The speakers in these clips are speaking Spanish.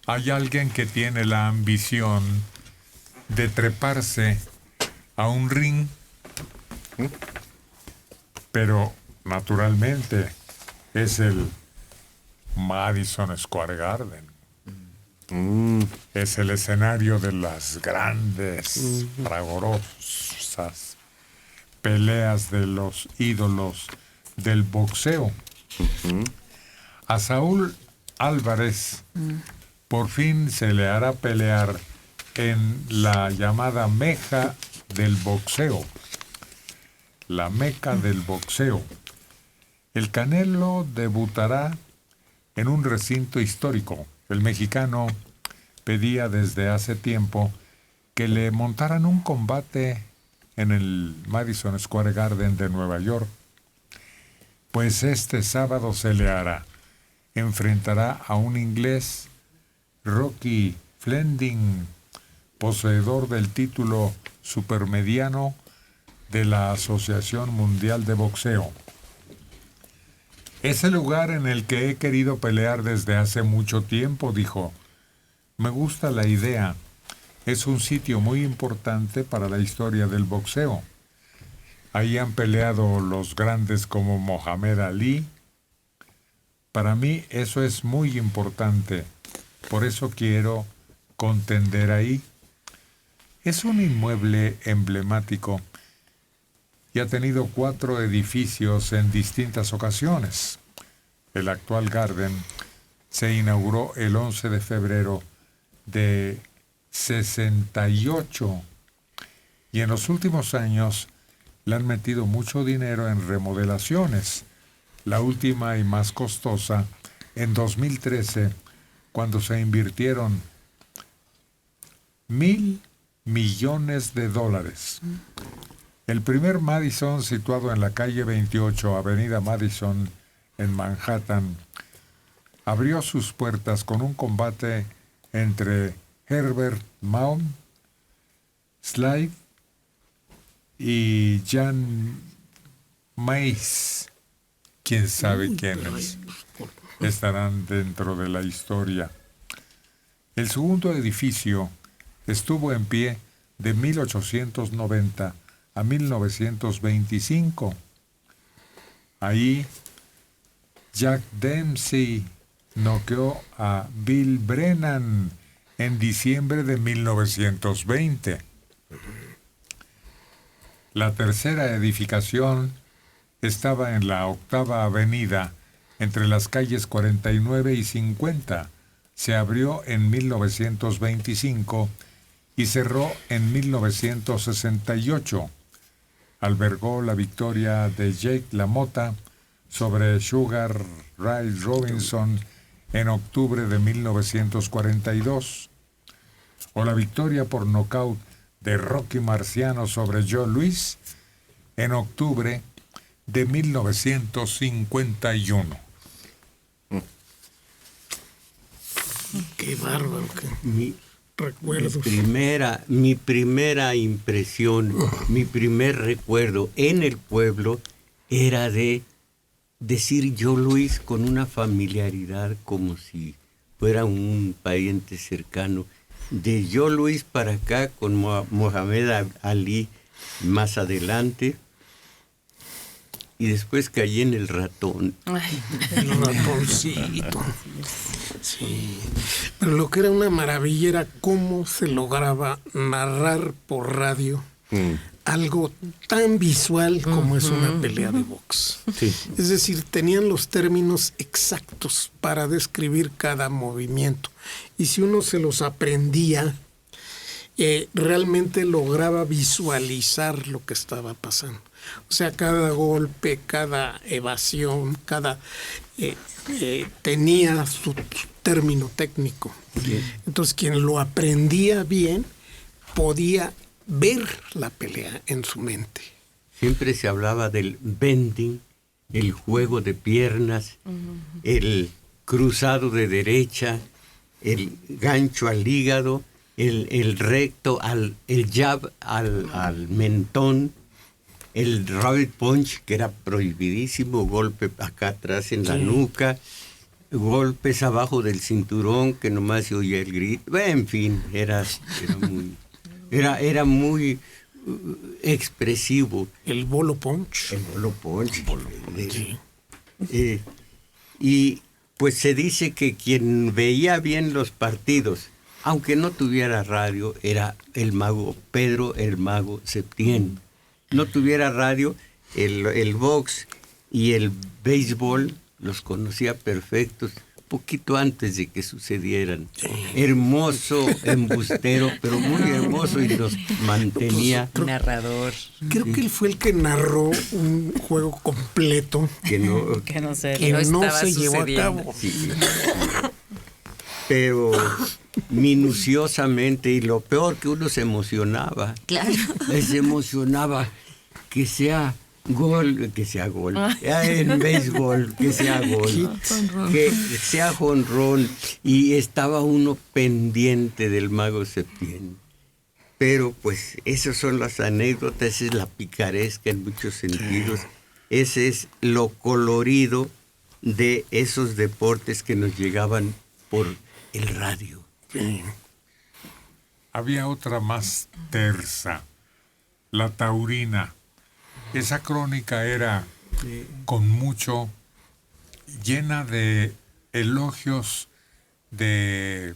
Hay alguien que tiene la ambición de treparse a un ring, pero naturalmente es el Madison Square Garden. Es el escenario de las grandes, fragorosas peleas de los ídolos del boxeo. A Saúl Álvarez por fin se le hará pelear en la llamada Meca del boxeo. La Meca del boxeo. El Canelo debutará en un recinto histórico. El mexicano pedía desde hace tiempo que le montaran un combate en el Madison Square Garden de Nueva York. Pues este sábado se le hará. Enfrentará a un inglés, Rocky Fleming, poseedor del título supermediano de la Asociación Mundial de Boxeo. Es el lugar en el que he querido pelear desde hace mucho tiempo, dijo. Me gusta la idea. Es un sitio muy importante para la historia del boxeo. Ahí han peleado los grandes como Mohamed Ali. Para mí eso es muy importante. Por eso quiero contender ahí. Es un inmueble emblemático y ha tenido 4 edificios en distintas ocasiones. El actual Garden se inauguró el 11 de febrero de 68 y en los últimos años le han metido mucho dinero en remodelaciones. La última y más costosa en 2013, cuando se invirtieron $1,000 millones. El primer Madison, situado en la calle 28, Avenida Madison, en Manhattan, abrió sus puertas con un combate entre Herbert Mount Slade y Jan Mays. ¿Quién sabe quiénes estarán dentro de la historia? El segundo edificio estuvo en pie de 1890 a 1925. Ahí Jack Dempsey noqueó a Bill Brennan en diciembre de 1920. La tercera edificación estaba en la 8ª Avenida, entre las calles 49 y 50. Se abrió en 1925 y cerró en 1968. Albergó la victoria de Jake LaMotta sobre Sugar Ray Robinson en octubre de 1942. O la victoria por nocaut de Rocky Marciano sobre Joe Louis en octubre de 1951. Qué bárbaro, recuerdos. Mi primera impresión, mi primer recuerdo en el pueblo era de decir Joe Louis con una familiaridad como si fuera un pariente cercano. De Joe Louis para acá con Mohamed Ali más adelante. Y después caí en el ratón. Ay, el ratoncito. Sí. Pero lo que era una maravilla era cómo se lograba narrar por radio algo tan visual como es una pelea de box. Sí. Es decir, tenían los términos exactos para describir cada movimiento. Y si uno se los aprendía, realmente lograba visualizar lo que estaba pasando. O sea, cada golpe, cada evasión, tenía su término técnico. Sí. Entonces, quien lo aprendía bien podía ver la pelea en su mente. Siempre se hablaba del bending, el juego de piernas, el cruzado de derecha, el gancho al hígado, el recto, el jab al mentón, el rabbit punch, que era prohibidísimo, golpe acá atrás en la nuca. golpes abajo del cinturón que nomás se oía el grito. En fin, era muy expresivo. El bolo punch. El bolo punch. Y pues se dice que quien veía bien los partidos, aunque no tuviera radio, era el mago Pedro el Mago Septién. No tuviera radio, el box y el béisbol los conocía perfectos, poquito antes de que sucedieran. Hermoso embustero, pero muy hermoso, y nos mantenía... Narrador. Creo que él fue el que narró un juego completo que no se llevó a cabo. Sí. Pero minuciosamente, y lo peor, que uno se emocionaba. Claro. Se emocionaba que sea gol, en béisbol, que sea gol, que sea jonrón, y estaba uno pendiente del Mago Septién. Pero pues esas son las anécdotas, esa es la picaresca en muchos sentidos, ese es lo colorido de esos deportes que nos llegaban por el radio. Sí. Había otra más tersa, la taurina. Esa crónica era con mucho, llena de elogios de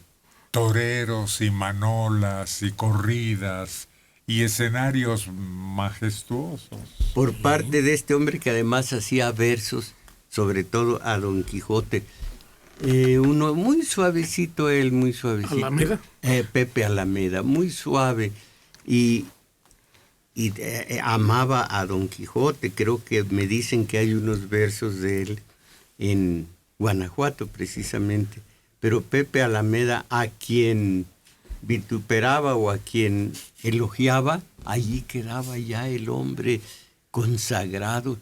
toreros y manolas y corridas y escenarios majestuosos. Por parte de este hombre que además hacía versos, sobre todo a Don Quijote. Uno muy suavecito, muy suavecito. ¿Alameda? Pepe Alameda, muy suave. Y amaba a Don Quijote. Creo que me dicen que hay unos versos de él en Guanajuato, precisamente. Pero Pepe Alameda, a quien vituperaba o a quien elogiaba, allí quedaba ya el hombre consagrado.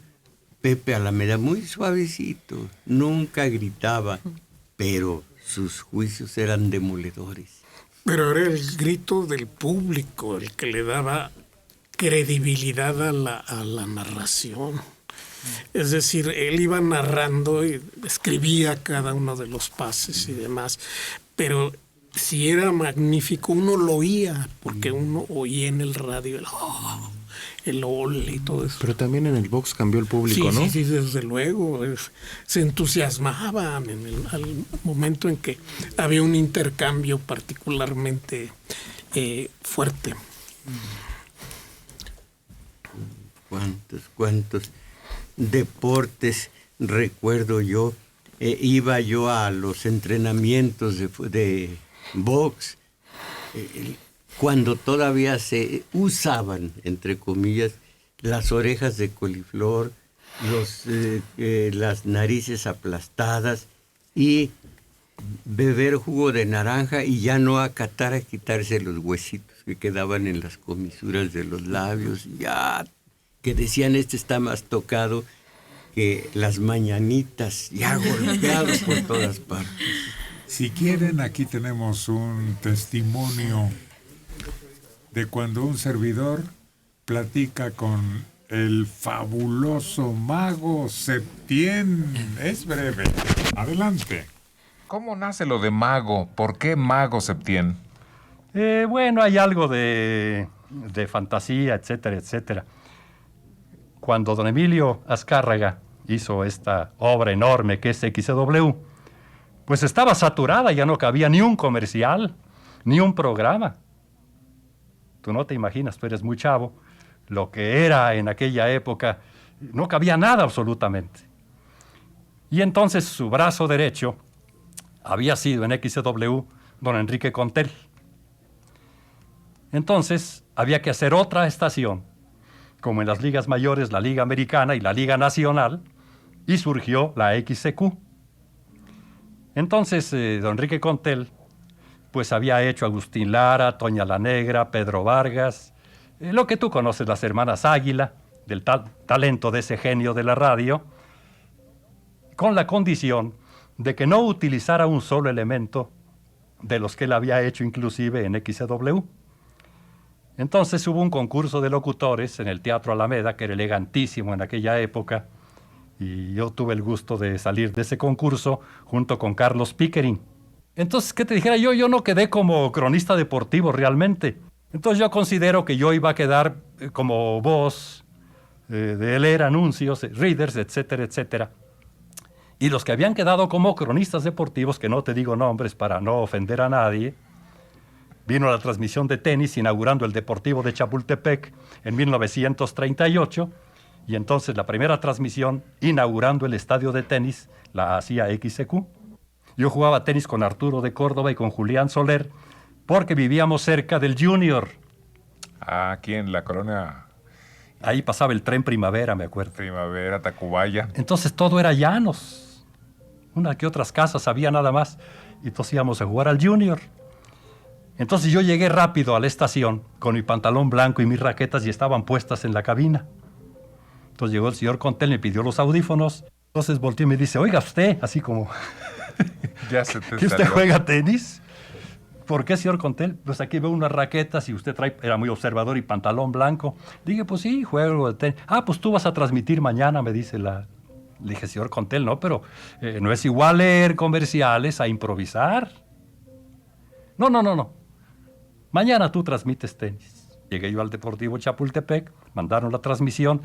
Pepe Alameda, muy suavecito, nunca gritaba, pero sus juicios eran demoledores. Pero era el grito del público el que le daba credibilidad a la narración. Es decir, él iba narrando y escribía cada uno de los pases y demás, pero si era magnífico, uno lo oía, porque uno oía en el radio el ole y todo eso. Pero también en el box cambió el público, sí, ¿no? Sí, desde luego. Se entusiasmaban al momento en que había un intercambio particularmente fuerte. ¿Cuántos deportes recuerdo yo? Iba yo a los entrenamientos de box cuando todavía se usaban, entre comillas, las orejas de coliflor, las narices aplastadas y beber jugo de naranja y ya no acatar a quitarse los huesitos que quedaban en las comisuras de los labios, ya que decían está más tocado que las mañanitas, ya golpeado por todas partes. Si quieren, aquí tenemos un testimonio de cuando un servidor platica con el fabuloso Mago Septién. Es breve. Adelante. ¿Cómo nace lo de mago? ¿Por qué Mago Septién? Bueno, hay algo de fantasía, etcétera, etcétera. Cuando don Emilio Azcárraga hizo esta obra enorme que es XCW, pues estaba saturada, ya no cabía ni un comercial, ni un programa. Tú no te imaginas, tú eres muy chavo, lo que era en aquella época, no cabía nada absolutamente. Y entonces su brazo derecho había sido en XCW don Enrique Contel. Entonces había que hacer otra estación, como en las ligas mayores, la Liga Americana y la Liga Nacional, y surgió la XCQ. Entonces, don Enrique Contel, pues había hecho Agustín Lara, Toña la Negra, Pedro Vargas, lo que tú conoces, las hermanas Águila, del talento de ese genio de la radio, con la condición de que no utilizara un solo elemento de los que él había hecho inclusive en XCW. Entonces hubo un concurso de locutores en el Teatro Alameda, que era elegantísimo en aquella época, Y yo tuve el gusto de salir de ese concurso junto con Carlos Pickering. Entonces, ¿qué te dijera yo? Yo no quedé como cronista deportivo realmente. Entonces yo considero que yo iba a quedar como voz de leer anuncios, readers, etcétera, etcétera. Y los que habían quedado como cronistas deportivos, que no te digo nombres para no ofender a nadie, vino la transmisión de tenis inaugurando el Deportivo de Chapultepec en 1938, y entonces la primera transmisión inaugurando el estadio de tenis la hacía XEQ. Yo jugaba tenis con Arturo de Córdoba y con Julián Soler porque vivíamos cerca del Junior. Aquí en la colonia Ahí pasaba el tren Primavera, me acuerdo. Primavera, Tacubaya. Entonces todo era llanos. Una que otras casas había nada más. Y entonces íbamos a jugar al Junior. Entonces yo llegué rápido a la estación con mi pantalón blanco y mis raquetas y estaban puestas en la cabina. Entonces llegó el señor Contel, me pidió los audífonos. Entonces volteó y me dice, oiga usted, así como, Ya se te ¿que usted salió. juega tenis? ¿Por qué, señor Contel? Pues aquí veo unas raquetas y usted era muy observador y pantalón blanco. Dije, pues sí, juego de tenis. Ah, pues tú vas a transmitir mañana, me dice la... Le dije, señor Contel, no, pero no es igual leer comerciales a improvisar. No. Mañana tú transmites tenis. Llegué yo al Deportivo Chapultepec, mandaron la transmisión,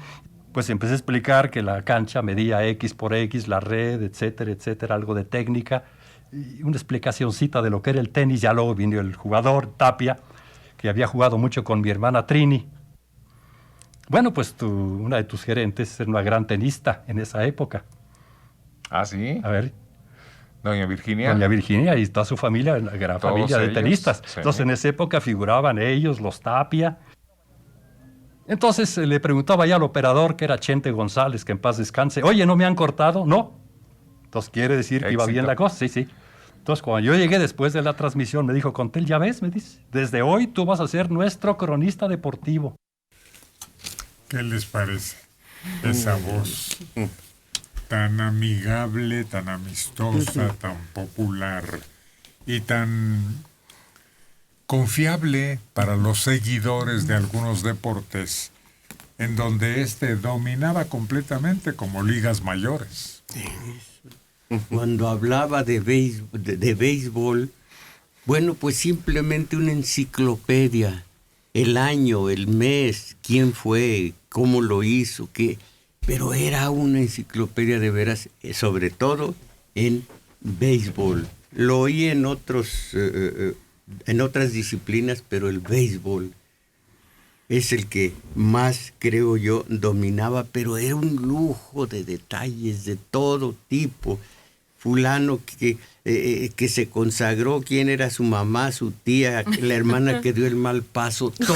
pues empecé a explicar que la cancha medía X por X, la red, etcétera, etcétera, algo de técnica, y una explicacioncita de lo que era el tenis. Ya luego vino el jugador, Tapia, que había jugado mucho con mi hermana Trini. Bueno, pues una de tus gerentes era una gran tenista en esa época. Ah, sí. A ver, Doña Virginia. doña Virginia y toda su familia, una gran Todos familia de ellos, tenistas. sí. Entonces en esa época figuraban ellos, los Tapia. Entonces le preguntaba ya al operador, que era Chente González, que en paz descanse, oye, ¿no me han cortado? No. Entonces quiere decir que iba bien Éxito. la cosa, sí. Entonces cuando yo llegué después de la transmisión, me dijo, Contel, ya ves, me dice, desde hoy tú vas a ser nuestro cronista deportivo. ¿Qué les parece esa voz tan amigable, tan amistosa, tan popular y tan confiable para los seguidores de algunos deportes, en donde dominaba completamente como ligas mayores? Cuando hablaba de béisbol, bueno, pues simplemente una enciclopedia. El año, el mes, quién fue, cómo lo hizo, qué. Pero era una enciclopedia de veras, sobre todo en béisbol. Lo oí en otras disciplinas, pero el béisbol es el que más, creo yo, dominaba, pero era un lujo de detalles de todo tipo. Fulano que se consagró, quién era su mamá, su tía, la hermana que dio el mal paso, todo.